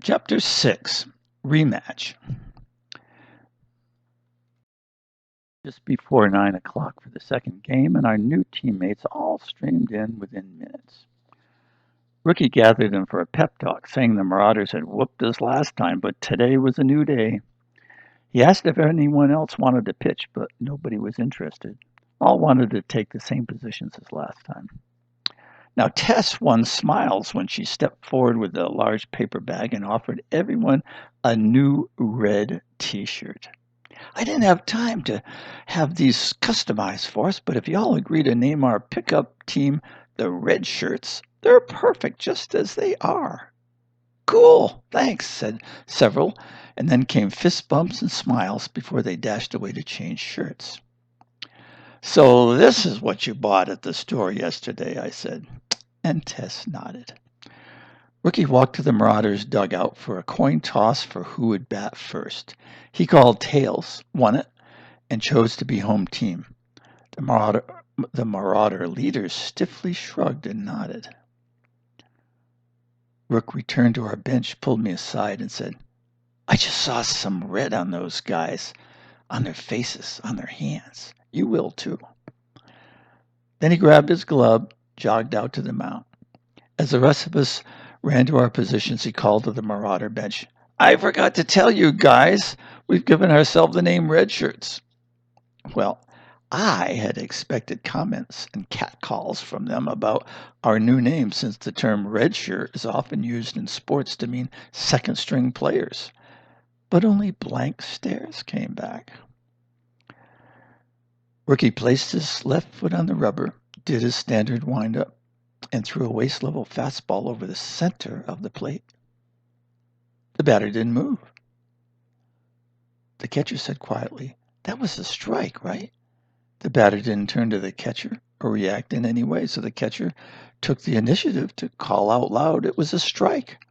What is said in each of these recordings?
Chapter 6, Rematch. Just before 9 o'clock for the second game, and our new teammates all streamed in within minutes. Rookie gathered them for a pep talk, saying the Marauders had whooped us last time, but today was a new day. He asked if anyone else wanted to pitch, but nobody was interested. All wanted to take the same positions as last time. Now, Tess won smiles when she stepped forward with a large paper bag and offered everyone a new red t-shirt. I didn't have time to have these customized for us, but if y'all agree to name our pickup team the Red Shirts, they're perfect just as they are. Cool, thanks, said several, and then came fist bumps and smiles before they dashed away to change shirts. So this is what you bought at the store yesterday, I said, and Tess nodded. Rookie walked to the Marauders' dugout for a coin toss for who would bat first. He called tails, won it, and chose to be home team. The Marauder leaders stiffly shrugged and nodded. Rook returned to our bench, pulled me aside, and said, I just saw some red on those guys, on their faces, on their hands. You will too. Then he grabbed his glove, jogged out to the mound. As the rest of us ran to our positions, he called to the Marauder bench, I forgot to tell you guys, we've given ourselves the name Red Shirts. Well, I had expected comments and catcalls from them about our new name, since the term red shirt is often used in sports to mean second-string players. But only blank stares came back. Rookie placed his left foot on the rubber, did his standard wind-up, and threw a waist-level fastball over the center of the plate. The batter didn't move. The catcher said quietly, That was a strike, right? The batter didn't turn to the catcher or react in any way, so the catcher took the initiative to call out loud it was a strike.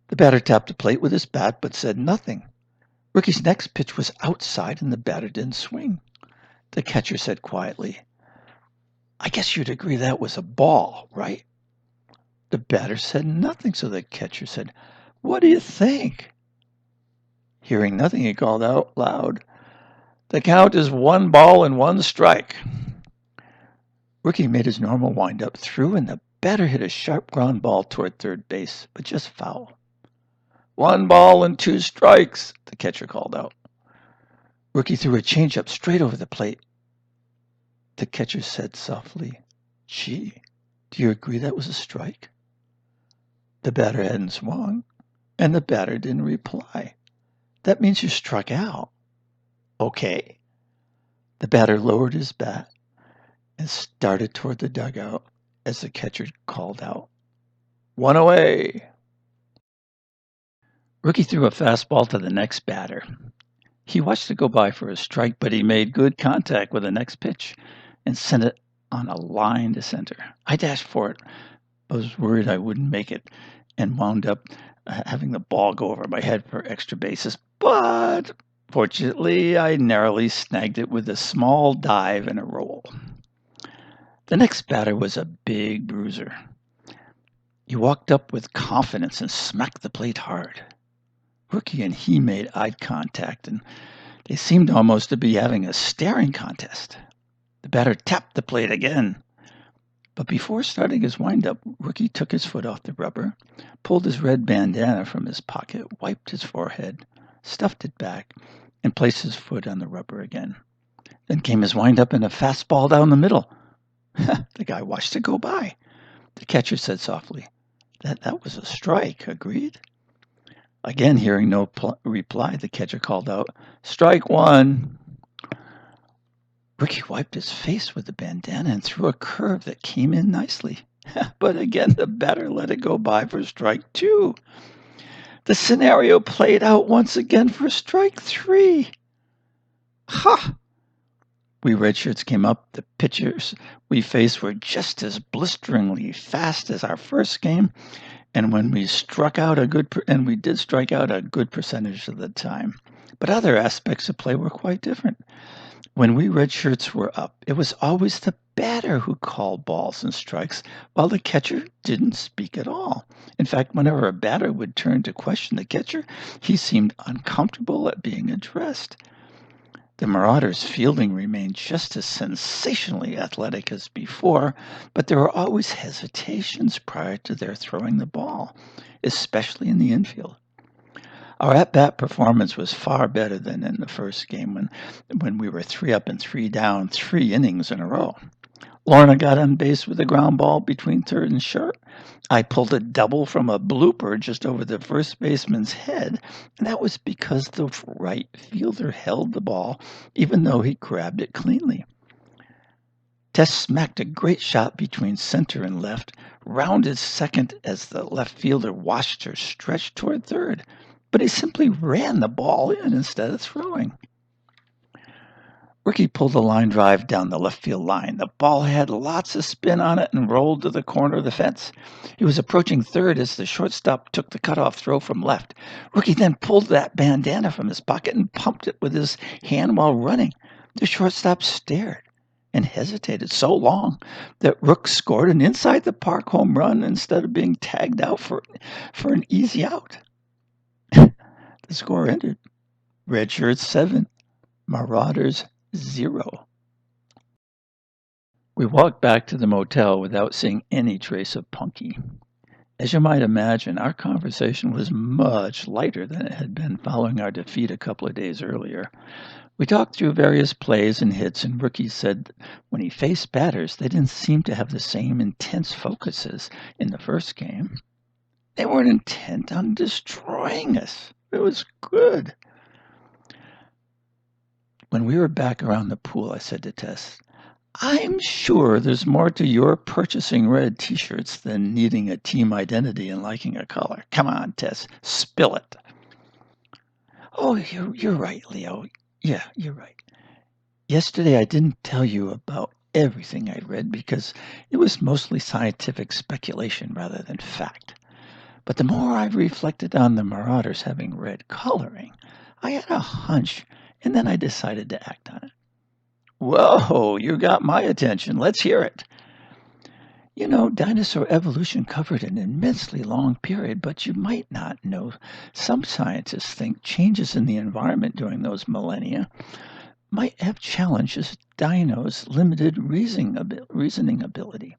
The batter tapped the plate with his bat but said nothing. Rookie's next pitch was outside and the batter didn't swing. The catcher said quietly, I guess you'd agree that was a ball, right? The batter said nothing, so the catcher said, What do you think? Hearing nothing, he called out loud, The count is 1 ball and 1 strike. Rookie made his normal wind-up, threw, and the batter hit a sharp ground ball toward third base, but just foul. 1 ball and 2 strikes, the catcher called out. Rookie threw a changeup straight over the plate. The catcher said softly, Gee, do you agree that was a strike? The batter hadn't swung, and the batter didn't reply. That means you struck out. Okay. The batter lowered his bat and started toward the dugout as the catcher called out, 1 away. Rookie threw a fastball to the next batter. He watched it go by for a strike, but he made good contact with the next pitch and sent it on a line to center. I dashed for it, but was worried I wouldn't make it and wound up having the ball go over my head for extra bases, but fortunately I narrowly snagged it with a small dive and a roll. The next batter was a big bruiser. He walked up with confidence and smacked the plate hard. Rookie and he made eye contact, and they seemed almost to be having a staring contest. The batter tapped the plate again. But before starting his wind-up, Rookie took his foot off the rubber, pulled his red bandana from his pocket, wiped his forehead, stuffed it back, and placed his foot on the rubber again. Then came his wind-up and a fastball down the middle. The guy watched it go by. The catcher said softly, That was a strike, agreed? Again, hearing no reply, the catcher called out, Strike 1. Ricky wiped his face with the bandana and threw a curve that came in nicely. But again, the batter let it go by for strike 2. The scenario played out once again for strike 3. Ha! We redshirts came up. The pitchers we faced were just as blisteringly fast as our first game, and when we struck out we did strike out a good percentage of the time. But other aspects of play were quite different. When we redshirts were up, it was always the batter who called balls and strikes, while the catcher didn't speak at all. In fact, whenever a batter would turn to question the catcher, he seemed uncomfortable at being addressed. The Marauders' fielding remained just as sensationally athletic as before, but there were always hesitations prior to their throwing the ball, especially in the infield. Our at-bat performance was far better than in the first game when we were 3 up and 3 down 3 innings in a row. Lorna got on base with a ground ball between third and short. I pulled a double from a blooper just over the first baseman's head, and that was because the right fielder held the ball even though he grabbed it cleanly. Tess smacked a great shot between center and left, rounded second as the left fielder watched her stretch toward third, but he simply ran the ball in instead of throwing. Ricky pulled a line drive down the left field line. The ball had lots of spin on it and rolled to the corner of the fence. He was approaching third as the shortstop took the cutoff throw from left. Ricky then pulled that bandana from his pocket and pumped it with his hand while running. The shortstop stared and hesitated so long that Rook scored an inside-the-park home run instead of being tagged out for an easy out. The score ended. Red Shirts 7, Marauders 0. We walked back to the motel without seeing any trace of Punky. As you might imagine, our conversation was much lighter than it had been following our defeat a couple of days earlier. We talked through various plays and hits, and Rookie said that when he faced batters, they didn't seem to have the same intense focuses in the first game. They weren't intent on destroying us. It was good. When we were back around the pool, I said to Tess, I'm sure there's more to your purchasing red t-shirts than needing a team identity and liking a color. Come on, Tess, spill it. Oh, you're right, Leo. Yeah, you're right. Yesterday I didn't tell you about everything I read because it was mostly scientific speculation rather than fact. But the more I reflected on the Marauders having red coloring, I had a hunch, and then I decided to act on it. Whoa, you got my attention. Let's hear it. You know, dinosaur evolution covered an immensely long period, but you might not know. Some scientists think changes in the environment during those millennia might have challenged dinos' limited reasoning ability.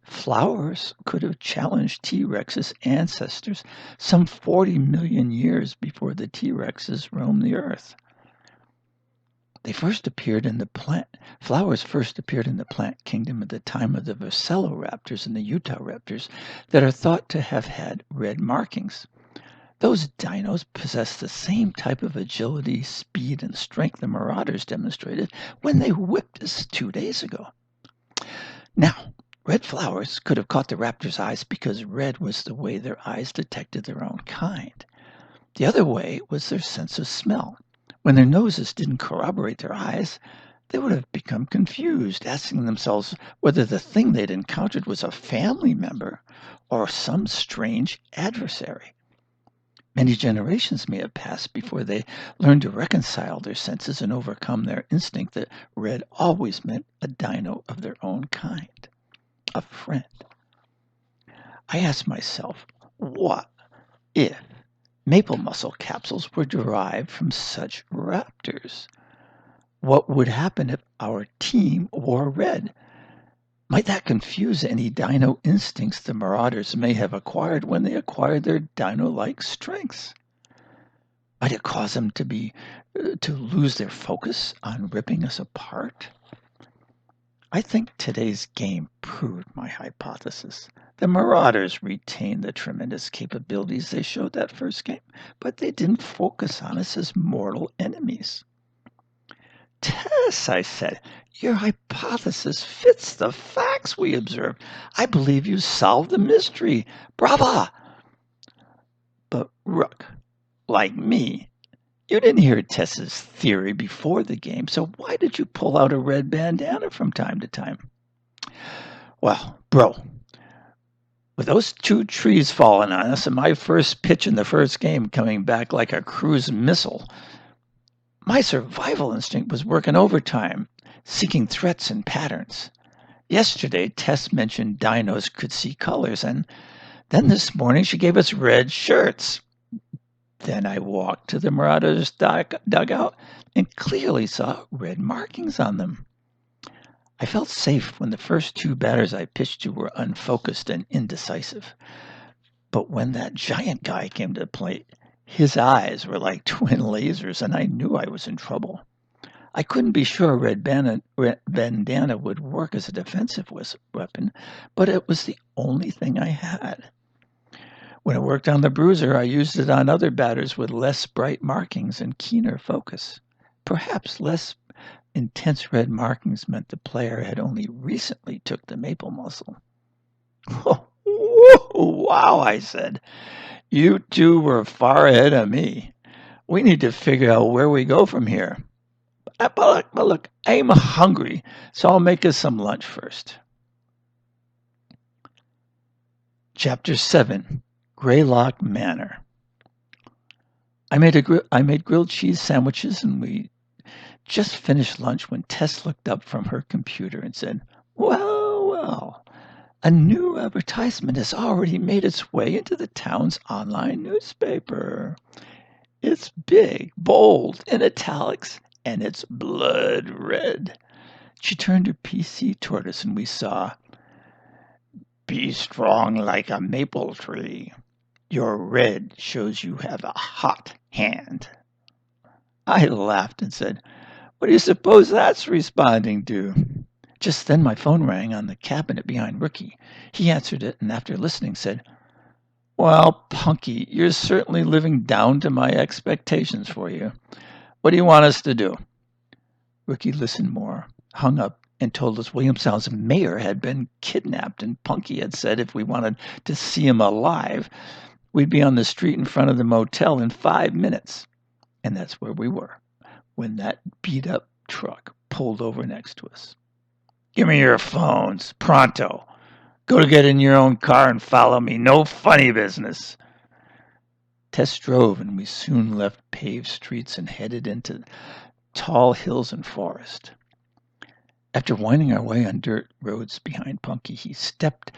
Flowers could have challenged T-Rex's ancestors some 40 million years before the T-Rexes roamed the Earth. Flowers first appeared in the plant kingdom at the time of the Velociraptors and the Utahraptors that are thought to have had red markings. Those dinos possess the same type of agility, speed, and strength the Marauders demonstrated when they whipped us 2 days ago. Now, red flowers could have caught the raptors' eyes because red was the way their eyes detected their own kind. The other way was their sense of smell. When their noses didn't corroborate their eyes, they would have become confused, asking themselves whether the thing they'd encountered was a family member or some strange adversary. Many generations may have passed before they learned to reconcile their senses and overcome their instinct that red always meant a dino of their own kind, a friend. I asked myself, what if maple mussel capsules were derived from such raptors? What would happen if our team wore red? Might that confuse any dino instincts the Marauders may have acquired when they acquired their dino-like strengths? Might it cause them to lose their focus on ripping us apart? I think today's game proved my hypothesis. The Marauders retained the tremendous capabilities they showed that first game, but they didn't focus on us as mortal enemies. Tess, I said, your hypothesis fits the facts we observed. I believe you solved the mystery. Brava! But Rook, like me, you didn't hear Tess's theory before the game, so why did you pull out a red bandana from time to time? Well, bro, with those 2 trees falling on us and my first pitch in the first game coming back like a cruise missile, my survival instinct was working overtime, seeking threats and patterns. Yesterday, Tess mentioned dinos could see colors, and then this morning she gave us red shirts. Then I walked to the Marauders' dugout and clearly saw red markings on them. I felt safe when the first two batters I pitched to were unfocused and indecisive. But when that giant guy came to the plate, his eyes were like twin lasers, and I knew I was in trouble. I couldn't be sure red bandana would work as a defensive weapon, but it was the only thing I had. When it worked on the bruiser, I used it on other batters with less bright markings and keener focus. Perhaps less intense red markings meant the player had only recently took the maple muscle. Oh, wow, I said. You two were far ahead of me. We need to figure out where we go from here. But look, I'm hungry, so I'll make us some lunch first. Chapter 7, Greylock Manor. I made grilled cheese sandwiches, and we just finished lunch when Tess looked up from her computer and said, Well, a new advertisement has already made its way into the town's online newspaper. It's big, bold, in italics, and it's blood red. She turned her PC toward us, and we saw, Be strong like a maple tree. Your red shows you have a hot hand. I laughed and said, What do you suppose that's responding to? Just then my phone rang on the cabinet behind Rookie. He answered it, and after listening said, Well, Punky, you're certainly living down to my expectations for you. What do you want us to do? Rookie listened more, hung up, and told us Williamstown's mayor had been kidnapped, and Punky had said if we wanted to see him alive, we'd be on the street in front of the motel in 5 minutes. And that's where we were, when that beat-up truck pulled over next to us. Give me your phones, pronto. Go to get in your own car and follow me. No funny business. Tess drove, and we soon left paved streets and headed into tall hills and forest. After winding our way on dirt roads behind Punky, he stopped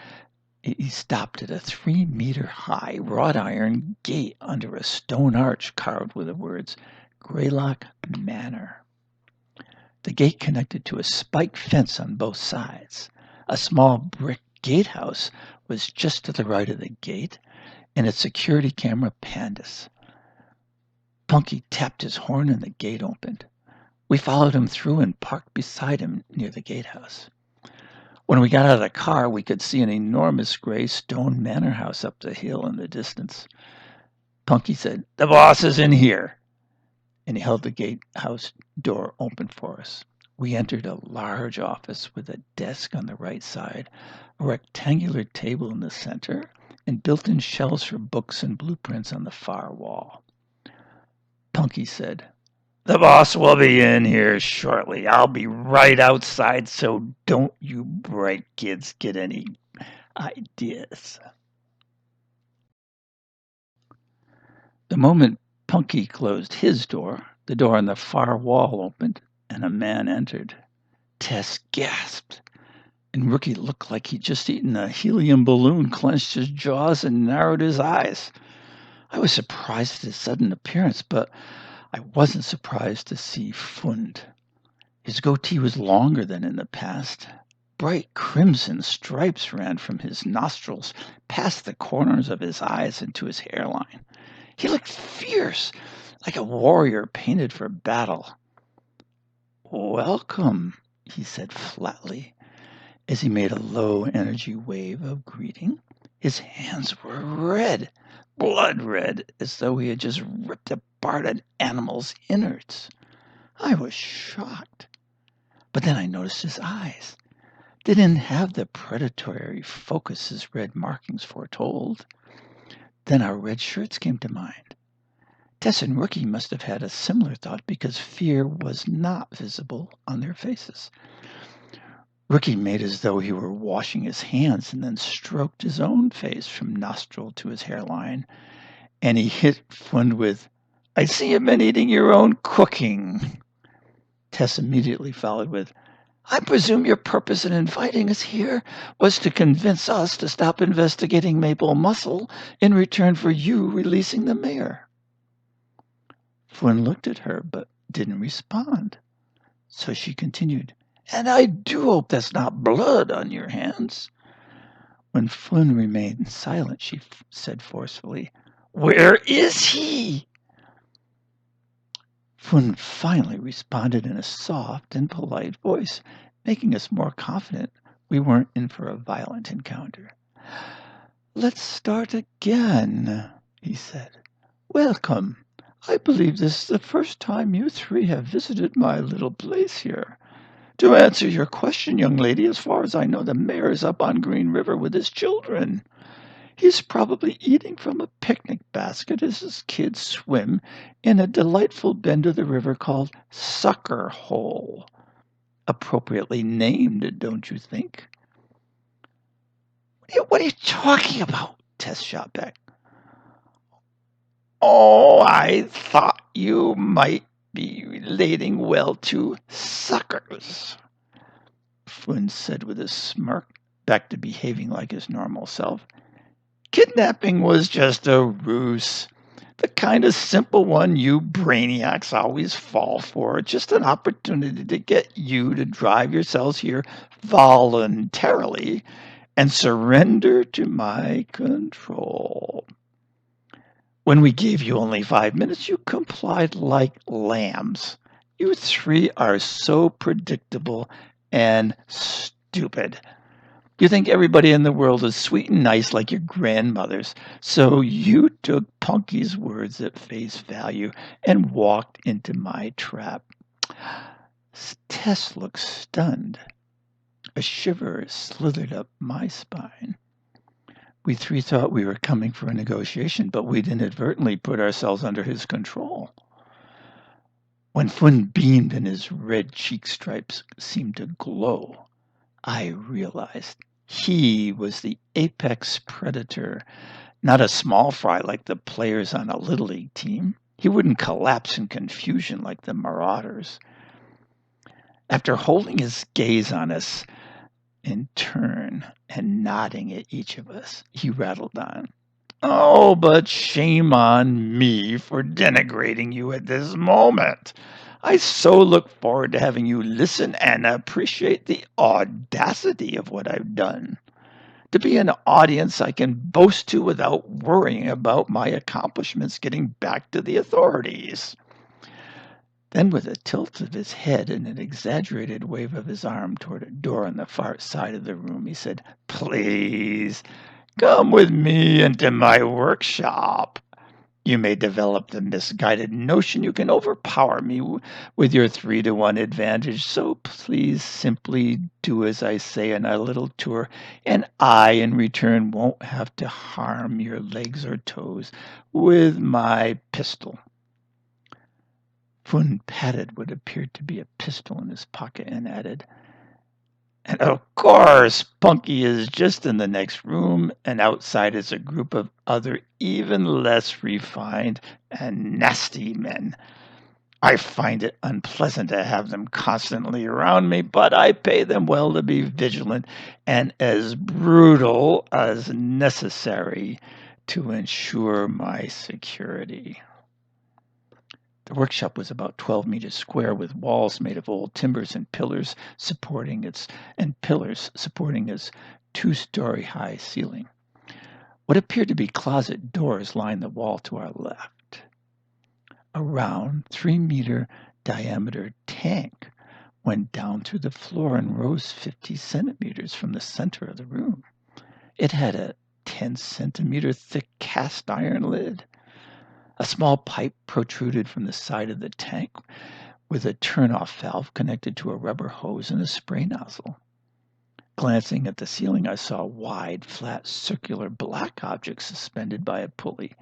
at a 3-meter-high wrought iron gate under a stone arch carved with the words Greylock Manor. The gate connected to a spiked fence on both sides. A small brick gatehouse was just to the right of the gate, and its security camera panned us. Punky tapped his horn and the gate opened. We followed him through and parked beside him near the gatehouse. When we got out of the car, we could see an enormous gray stone manor house up the hill in the distance. Punky said, The boss is in here, and he held the gatehouse door open for us. We entered a large office with a desk on the right side, a rectangular table in the center, and built-in shelves for books and blueprints on the far wall. Punky said, The boss will be in here shortly. I'll be right outside, so don't you bright kids get any ideas. The moment Punky closed his door, the door on the far wall opened, and a man entered. Tess gasped, and Rookie looked like he'd just eaten a helium balloon, clenched his jaws, and narrowed his eyes. I was surprised at his sudden appearance, but I wasn't surprised to see Fund. His goatee was longer than in the past. Bright crimson stripes ran from his nostrils, past the corners of his eyes, into his hairline. He looked fierce, like a warrior painted for battle. Welcome, he said flatly, as he made a low-energy wave of greeting. His hands were red, blood red, as though he had just ripped apart an animal's innards. I was shocked. But then I noticed his eyes. They didn't have the predatory focus his red markings foretold. Then our red shirts came to mind. Tess and Rookie must have had a similar thought because fear was not visible on their faces. Rookie made as though he were washing his hands and then stroked his own face from nostril to his hairline, and he hit Fund with, I see you've been eating your own cooking. Tess immediately followed with, I presume your purpose in inviting us here was to convince us to stop investigating Maple Muscle in return for you releasing the mayor. Flynn looked at her but didn't respond. So she continued, and I do hope that's not blood on your hands. When Flynn remained silent, she said forcefully, Where is he? Flynn finally responded in a soft and polite voice, making us more confident we weren't in for a violent encounter. Let's start again, he said. Welcome. I believe this is the first time you three have visited my little place here. To answer your question, young lady, as far as I know, the mayor is up on Green River with his children. He's probably eating from a picnic basket as his kids swim in a delightful bend of the river called Sucker Hole. Appropriately named, don't you think? What are you talking about? Tess shot back. Oh, I thought you might be relating well to suckers, Flynn said with a smirk, back to behaving like his normal self. Kidnapping was just a ruse. The kind of simple one you brainiacs always fall for. Just an opportunity to get you to drive yourselves here voluntarily and surrender to my control. When we gave you only 5 minutes, you complied like lambs. You three are so predictable and stupid. You think everybody in the world is sweet and nice like your grandmothers, so you took Punky's words at face value and walked into my trap. Tess looked stunned. A shiver slithered up my spine. We three thought we were coming for a negotiation, but we'd inadvertently put ourselves under his control. When Flynn beamed and his red cheek stripes seemed to glow, I realized he was the apex predator, not a small fry like the players on a Little League team. He wouldn't collapse in confusion like the Marauders. After holding his gaze on us in turn and nodding at each of us, he rattled on. Oh, but shame on me for denigrating you at this moment. I so look forward to having you listen and appreciate the audacity of what I've done. To be an audience I can boast to without worrying about my accomplishments getting back to the authorities. Then, with a tilt of his head and an exaggerated wave of his arm toward a door on the far side of the room, he said, Please, come with me into my workshop. You may develop the misguided notion you can overpower me with your 3-to-1 advantage, so please simply do as I say in our little tour, and I, in return, won't have to harm your legs or toes with my pistol. Flynn patted what appeared to be a pistol in his pocket and added, And of course, Punky is just in the next room, and outside is a group of other even less refined and nasty men. I find it unpleasant to have them constantly around me, but I pay them well to be vigilant and as brutal as necessary to ensure my security. The workshop was about 12 meters square, with walls made of old timbers and pillars supporting its 2-story high ceiling. What appeared to be closet doors lined the wall to our left. A round 3-meter diameter tank went down through the floor and rose 50 centimeters from the center of the room. It had a 10-centimeter thick cast iron lid. A small pipe protruded from the side of the tank with a turn-off valve connected to a rubber hose and a spray nozzle. Glancing at the ceiling, I saw a wide, flat, circular black object suspended by a pulley.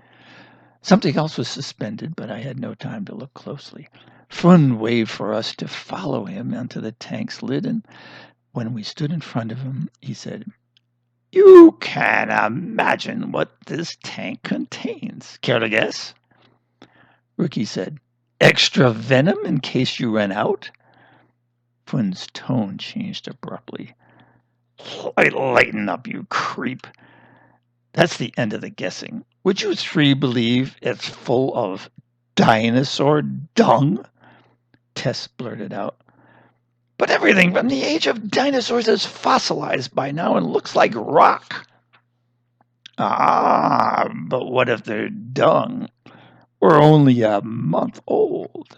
Something else was suspended, but I had no time to look closely. Flynn waved for us to follow him onto the tank's lid, and when we stood in front of him, he said, You can imagine what this tank contains. Care to guess? Ricky said, Extra venom in case you run out? Fun's tone changed abruptly. Lighten up, you creep. That's the end of the guessing. Would you three believe it's full of dinosaur dung? Tess blurted out. But everything from the age of dinosaurs is fossilized by now and looks like rock. Ah, but what if they're dung or only a month old?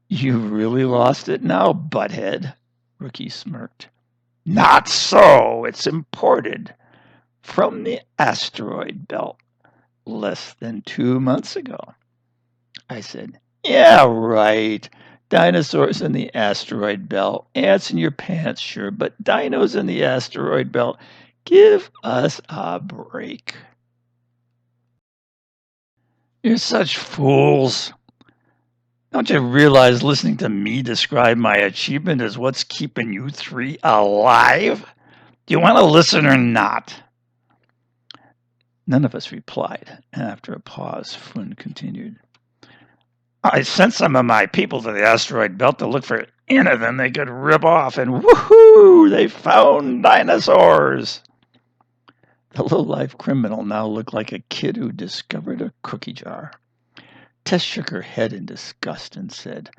You really lost it now, butthead, Rookie smirked. Not so. It's imported from the asteroid belt less than 2 months ago. I said, yeah, right. Dinosaurs in the asteroid belt. Ants in your pants, sure, but dinos in the asteroid belt. Give us a break. You're such fools. Don't you realize listening to me describe my achievement is what's keeping you three alive? Do you want to listen or not? None of us replied, and after a pause, Fun continued. I sent some of my people to the asteroid belt to look for anything they could rip off, and woohoo, they found dinosaurs. The low-life criminal now looked like a kid who discovered a cookie jar. Tess shook her head in disgust and said,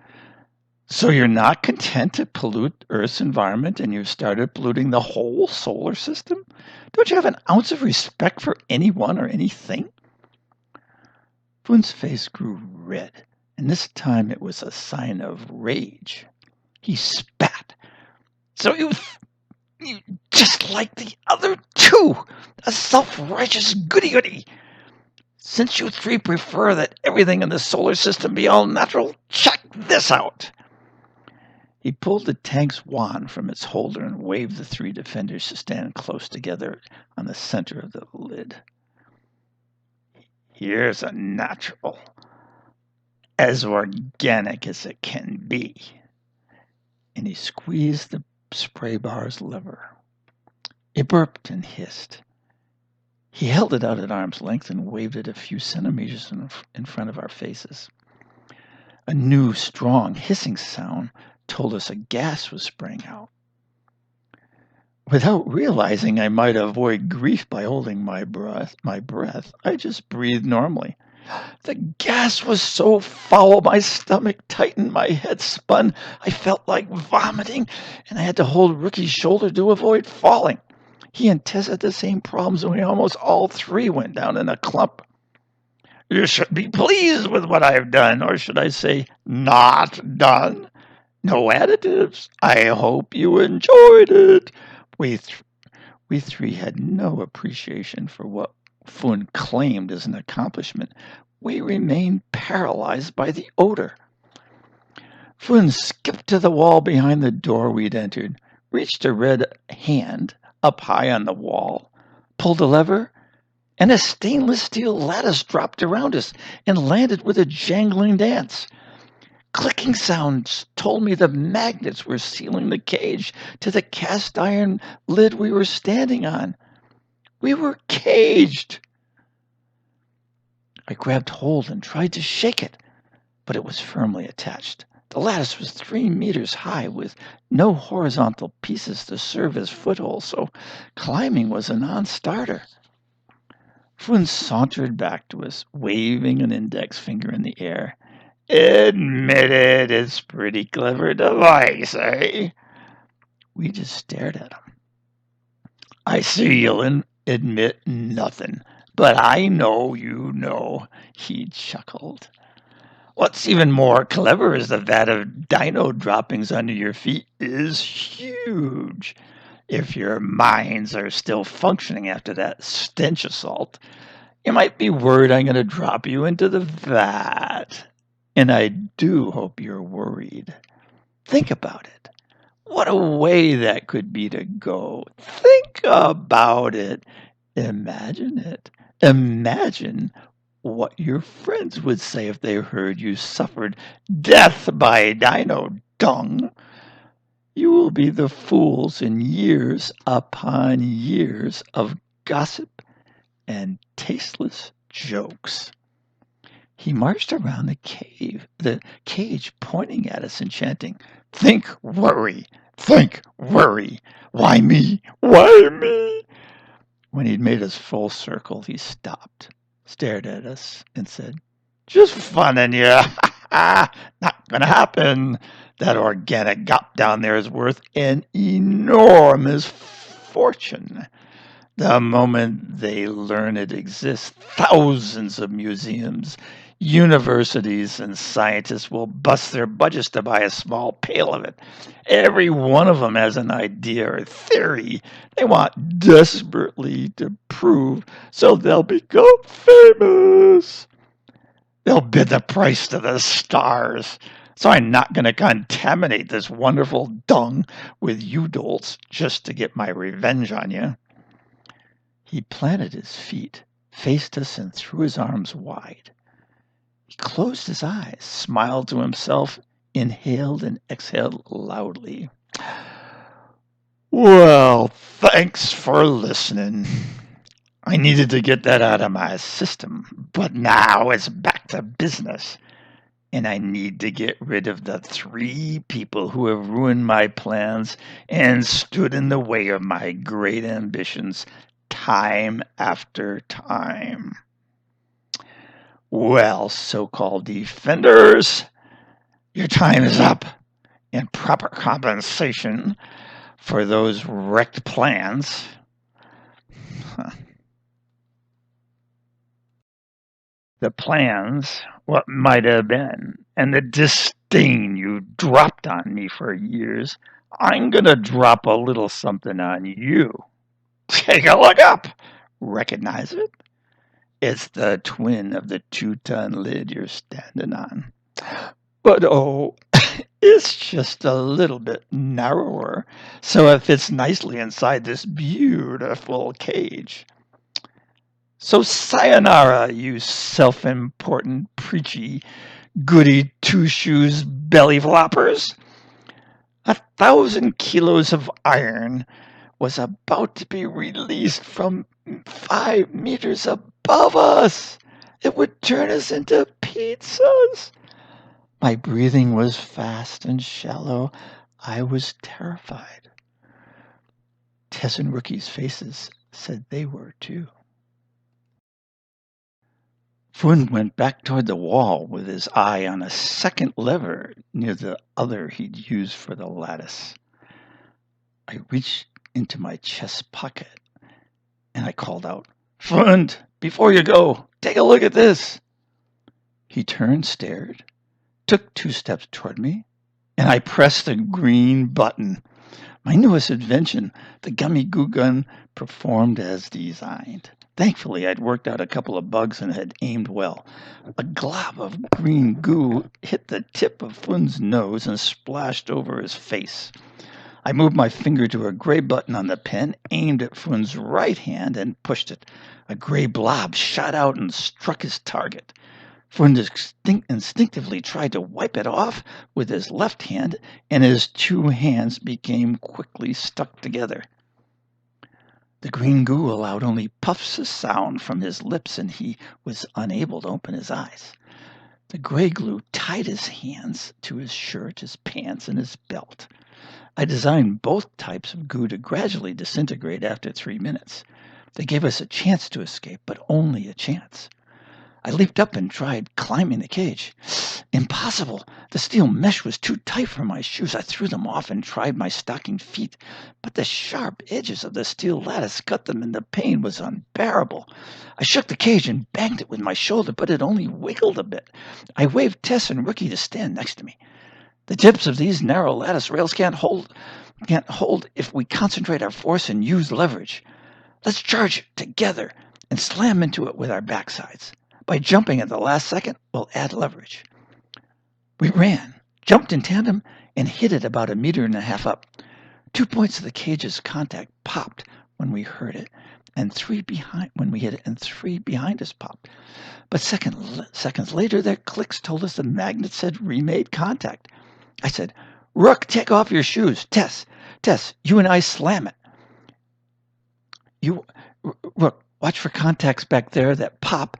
So you're not content to pollute Earth's environment and you've started polluting the whole solar system? Don't you have an ounce of respect for anyone or anything? Fun's face grew red, and this time it was a sign of rage. He spat. So you just like the other two, a self-righteous goody-goody. Since you three prefer that everything in the solar system be all natural, check this out. He pulled the tank's wand from its holder and waved the three defenders to stand close together on the center of the lid. Here's a natural, as organic as it can be. And he squeezed the spray bar's lever. It burped and hissed. He held it out at arm's length and waved it a few centimeters in front of our faces. A new, strong, hissing sound told us a gas was spraying out. Without realizing I might avoid grief by holding my breath, I just breathed normally. The gas was so foul, my stomach tightened, my head spun, I felt like vomiting, and I had to hold Rookie's shoulder to avoid falling. He and Tess had the same problems, and we almost all three went down in a clump. You should be pleased with what I've done, or should I say, not done. No additives. I hope you enjoyed it. We three had no appreciation for what Fun claimed as an accomplishment. We remained paralyzed by the odor. Fun skipped to the wall behind the door we'd entered, reached a red hand up high on the wall, pulled a lever, and a stainless steel lattice dropped around us and landed with a jangling dance. Clicking sounds told me the magnets were sealing the cage to the cast iron lid we were standing on. We were caged. I grabbed hold and tried to shake it, but it was firmly attached. The lattice was 3 meters high with no horizontal pieces to serve as footholds, so climbing was a non-starter. Fun sauntered back to us, waving an index finger in the air. Admit it, it's a pretty clever device, eh? We just stared at him. I see you'll admit nothing, but I know you know, he chuckled. What's even more clever is the vat of dino droppings under your feet is huge. If your minds are still functioning after that stench assault, you might be worried I'm going to drop you into the vat. And I do hope you're worried. Think about it. What a way that could be to go. Think about it. Imagine it. Imagine what your friends would say if they heard you suffered death by dino dung. You will be the fools in years upon years of gossip and tasteless jokes. He marched around the cage, pointing at us and chanting, "Think worry! Think worry! Why me? Why me?" When he'd made his full circle, he stopped, stared at us, and said, "Just funning you. Not gonna happen. That organic gop down there is worth an enormous fortune. The moment they learn it exists, thousands of museums, universities, and scientists will bust their budgets to buy a small pail of it. Every one of them has an idea or theory they want desperately to prove, so they'll become famous. They'll bid the price to the stars. So I'm not going to contaminate this wonderful dung with you dolts just to get my revenge on you." He planted his feet, faced us, and threw his arms wide. He closed his eyes, smiled to himself, inhaled and exhaled loudly. "Well, thanks for listening. I needed to get that out of my system, but now it's back to business. And I need to get rid of the 3 people who have ruined my plans and stood in the way of my great ambitions time after time. Well, so-called defenders, your time is up, and proper compensation for those wrecked plans." The plans, what might have been, and the disdain you dropped on me for years, I'm going to drop a little something on you. Take a look up. Recognize it? It's the twin of the 2-ton lid you're standing on. But oh, it's just a little bit narrower, so it fits nicely inside this beautiful cage. So sayonara, you self-important, preachy, goody two-shoes belly floppers. 1,000 kilos of iron was about to be released from 5 meters above us. It would turn us into pizzas. My breathing was fast and shallow. I was terrified. Tess and Rookie's faces said they were too. Fun went back toward the wall with his eye on a second lever near the other he'd used for the lattice. I reached into my chest pocket and I called out, "Fund, before you go, take a look at this." He turned, stared, took 2 steps toward me, and I pressed the green button. My newest invention, the gummy goo gun, performed as designed. Thankfully, I'd worked out a couple of bugs and had aimed well. A glob of green goo hit the tip of Fun's nose and splashed over his face. I moved my finger to a gray button on the pen, aimed at Fun's right hand, and pushed it. A gray blob shot out and struck his target. Fun instinctively tried to wipe it off with his left hand, and his 2 hands became quickly stuck together. The green goo allowed only puffs of sound from his lips, and he was unable to open his eyes. The gray glue tied his hands to his shirt, his pants, and his belt. I designed both types of goo to gradually disintegrate after 3 minutes. They gave us a chance to escape, but only a chance. I leaped up and tried climbing the cage. Impossible! The steel mesh was too tight for my shoes. I threw them off and tried my stockinged feet, but the sharp edges of the steel lattice cut them and the pain was unbearable. I shook the cage and banged it with my shoulder, but it only wiggled a bit. I waved Tess and Rookie to stand next to me. The tips of these narrow lattice rails can't hold if we concentrate our force and use leverage. Let's charge together and slam into it with our backsides. By jumping at the last second, we'll add leverage. We ran, jumped in tandem, and hit it about 1.5 meters up. 2 points of the cage's contact popped when we heard it, and 3 behind when we hit it, and 3 behind us popped. But seconds later, their clicks told us the magnets had remade contact. I said, "Rook, take off your shoes. Tess, you and I slam it. Rook, watch for contacts back there that pop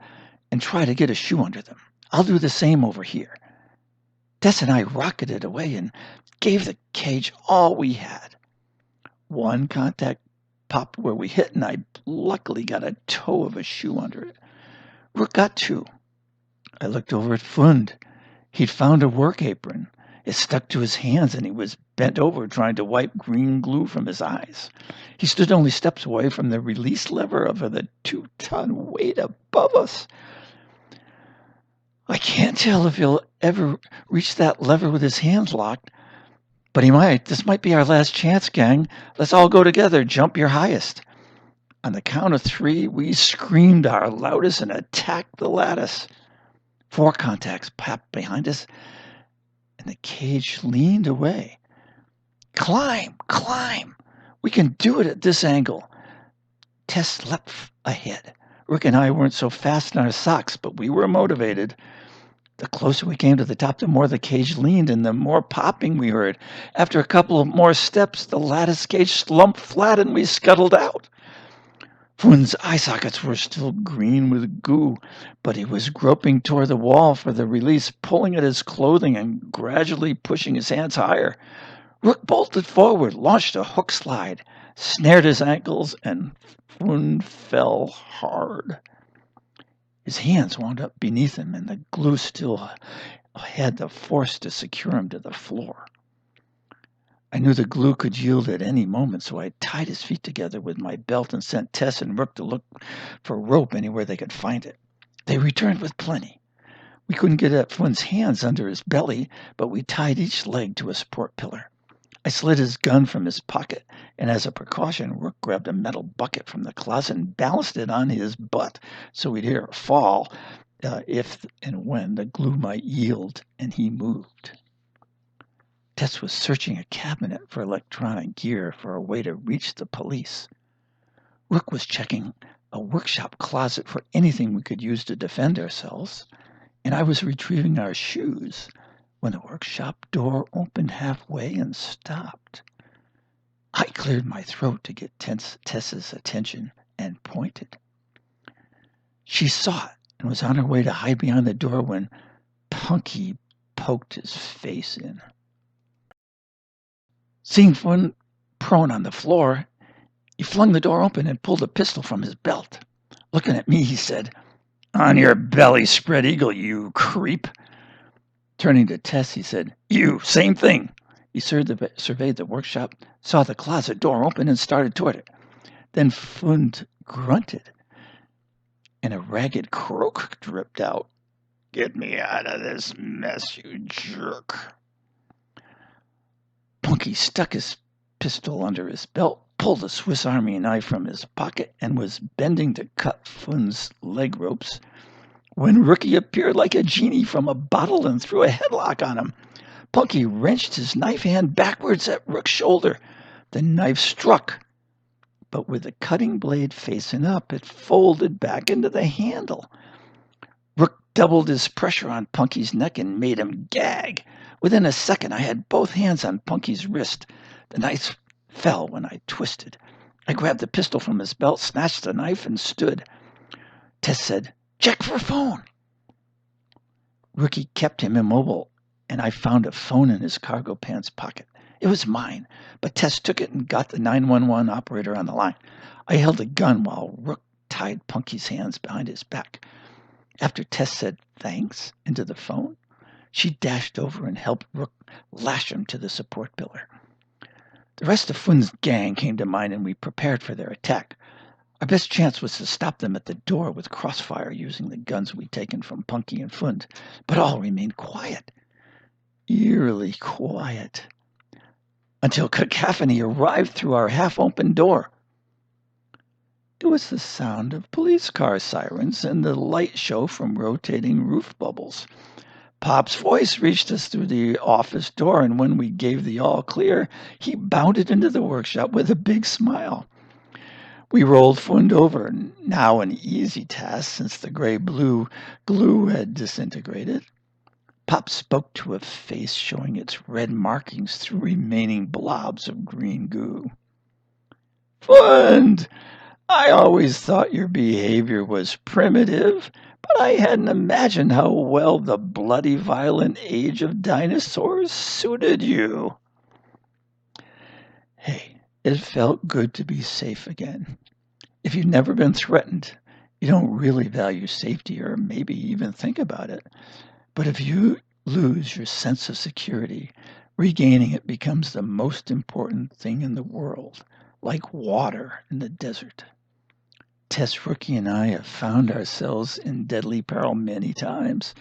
and try to get a shoe under them. I'll do the same over here." Tess and I rocketed away and gave the cage all we had. One contact popped where we hit, and I luckily got a toe of a shoe under it. Rook got two. I looked over at Fund. He'd found a work apron. It stuck to his hands, and he was bent over trying to wipe green glue from his eyes. He stood only steps away from the release lever of the 2-ton weight above us. I can't tell if he'll ever reach that lever with his hands locked, but he might. This might be our last chance, gang. Let's all go together. Jump your highest. On the count of 3, we screamed our loudest and attacked the lattice. 4 contacts popped behind us, and the cage leaned away. Climb! Climb! We can do it at this angle. Tess leapt ahead. Rick and I weren't so fast in our socks, but we were motivated. The closer we came to the top, the more the cage leaned and the more popping we heard. After a couple of more steps, the lattice cage slumped flat and we scuttled out. Fun's eye sockets were still green with goo, but he was groping toward the wall for the release, pulling at his clothing and gradually pushing his hands higher. Rook bolted forward, launched a hook slide, snared his ankles, and Fun fell hard. His hands wound up beneath him, and the glue still had the force to secure him to the floor. I knew the glue could yield at any moment, so I tied his feet together with my belt and sent Tess and Rook to look for rope anywhere they could find it. They returned with plenty. We couldn't get at Fun's hands under his belly, but we tied each leg to a support pillar. I slid his gun from his pocket, and as a precaution, Rook grabbed a metal bucket from the closet and balanced it on his butt so we'd hear it fall if and when the glue might yield and he moved. Tess was searching a cabinet for electronic gear for a way to reach the police. Rook was checking a workshop closet for anything we could use to defend ourselves, and I was retrieving our shoes when the workshop door opened halfway and stopped. I cleared my throat to get Tess's attention and pointed. She saw it and was on her way to hide behind the door when Punky poked his face in. Seeing Fun prone on the floor, he flung the door open and pulled a pistol from his belt. Looking at me, he said, "On your belly, spread eagle, you creep." Turning to Tess, he said, "You, same thing." He surveyed the workshop, saw the closet door open, and started toward it. Then Fund grunted, and a ragged croak dripped out. "Get me out of this mess, you jerk." Punky stuck his pistol under his belt, pulled a Swiss Army knife from his pocket, and was bending to cut Fun's leg ropes when Rookie appeared like a genie from a bottle and threw a headlock on him. Punky wrenched his knife hand backwards at Rook's shoulder. The knife struck, but with the cutting blade facing up, it folded back into the handle. Rook doubled his pressure on Punky's neck and made him gag. Within a second, I had both hands on Punky's wrist. The knife fell when I twisted. I grabbed the pistol from his belt, snatched the knife, and stood. Tess said, "Check for phone." Rookie kept him immobile, and I found a phone in his cargo pants pocket. It was mine, but Tess took it and got the 911 operator on the line. I held the gun while Rook tied Punky's hands behind his back. After Tess said thanks into the phone, she dashed over and helped Rook lash him to the support pillar. The rest of Fun's gang came to mind, and we prepared for their attack. Our best chance was to stop them at the door with crossfire using the guns we'd taken from Punky and Fund, but all remained quiet, eerily quiet, until cacophony arrived through our half-open door. It was the sound of police car sirens and the light show from rotating roof bubbles. Pop's voice reached us through the office door, and when we gave the all clear, he bounded into the workshop with a big smile. We rolled Fund over, now an easy task since the gray-blue glue had disintegrated. Pop spoke to a face showing its red markings through remaining blobs of green goo. "Fund, I always thought your behavior was primitive, but I hadn't imagined how well the bloody violent age of dinosaurs suited you. Hey, it felt good to be safe again. If you've never been threatened, you don't really value safety or maybe even think about it. But if you lose your sense of security, regaining it becomes the most important thing in the world, like water in the desert. Tess, Rookie, and I have found ourselves in deadly peril many times,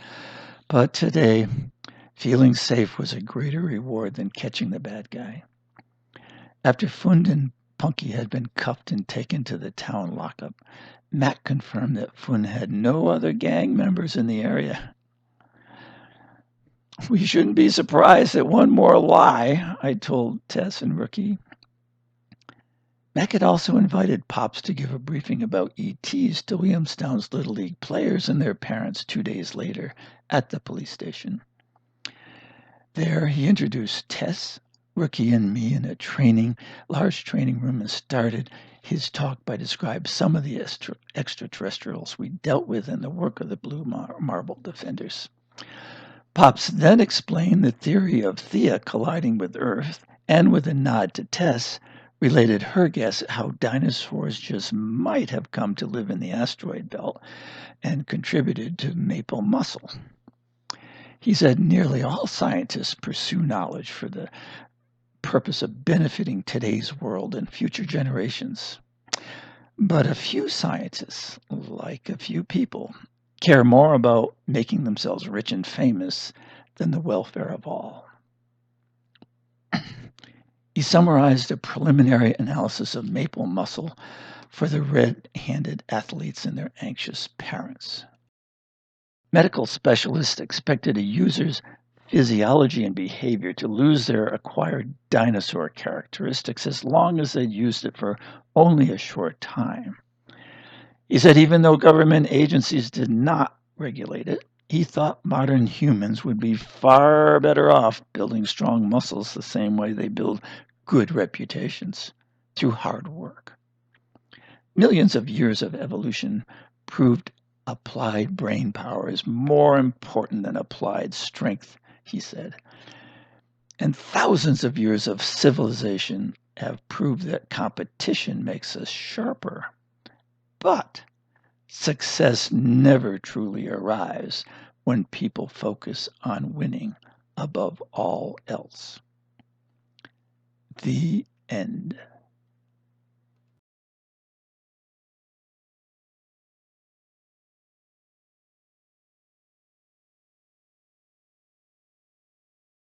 but today, feeling safe was a greater reward than catching the bad guy. After Fund and Punky had been cuffed and taken to the town lockup, Matt confirmed that Fund had no other gang members in the area. We shouldn't be surprised at one more lie, I told Tess and Rookie. Mac had also invited Pops to give a briefing about ETs to Williamstown's Little League players and their parents 2 days later at the police station. There, he introduced Tess, Rookie, and me in a large training room and started his talk by describing some of the extraterrestrials we dealt with in the work of the Blue Marble Defenders. Pops then explained the theory of Thea colliding with Earth, and with a nod to Tess, related her guess at how dinosaurs just might have come to live in the asteroid belt and contributed to maple muscle. He said nearly all scientists pursue knowledge for the purpose of benefiting today's world and future generations. But a few scientists, like a few people, care more about making themselves rich and famous than the welfare of all. He summarized a preliminary analysis of maple muscle for the red-handed athletes and their anxious parents. Medical specialists expected a user's physiology and behavior to lose their acquired dinosaur characteristics as long as they'd used it for only a short time. He said even though government agencies did not regulate it, he thought modern humans would be far better off building strong muscles the same way they build good reputations, through hard work. Millions of years of evolution proved applied brain power is more important than applied strength, he said. And thousands of years of civilization have proved that competition makes us sharper. But success never truly arrives when people focus on winning above all else. The end.